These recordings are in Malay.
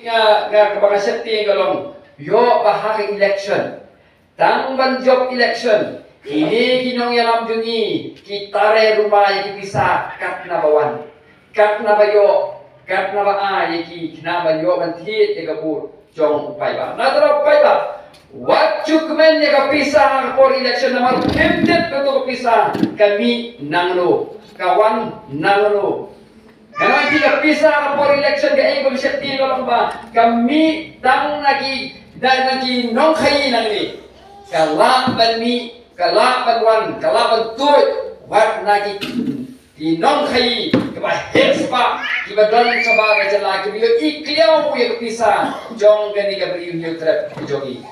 nga mga setting galong yo bahagi election tang banjok election ini ginong yalam juni kitare rumah yang bisa kat na bawan kat na bayo kat na ba yaki kina bayo banti ya kabur jong upai ba nadra upai ba what cukmen ya kapisa for election nomor 15 betul kapisa kami nanglo kawan nanglo. Karena kita pisah for election ke able seti kalau kami tang lagi nong khai nang ni kalaban mi kalaban wan kalaban tuit wat lagi di nong khai kepa hespa kiba don coba ke jala ke bio ikliau ya pisah jong gani ke beri new trap jogi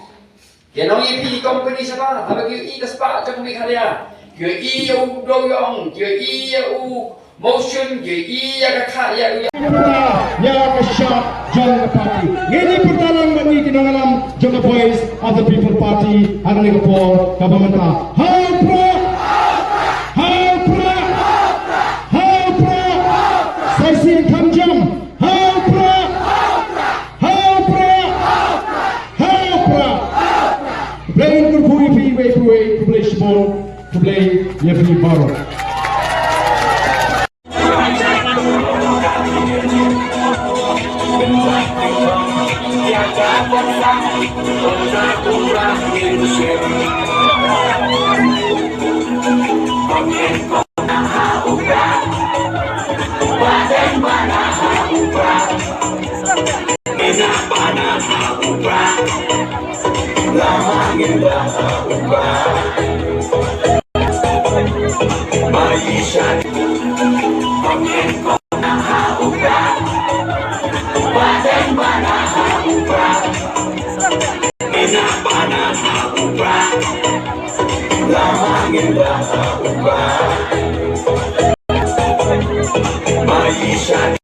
ke nong ipi company siapa apa ke i kespa jong mi khalia ke i u doyong ke i u motion ye iya ka ya ya ka shot jong party ini pertalang bagi kinangalam jong boys of the people party ang nagpo government how pro sai kamjam how pro play kurpui pi to play small to play yefi baro. Lamang indah ubah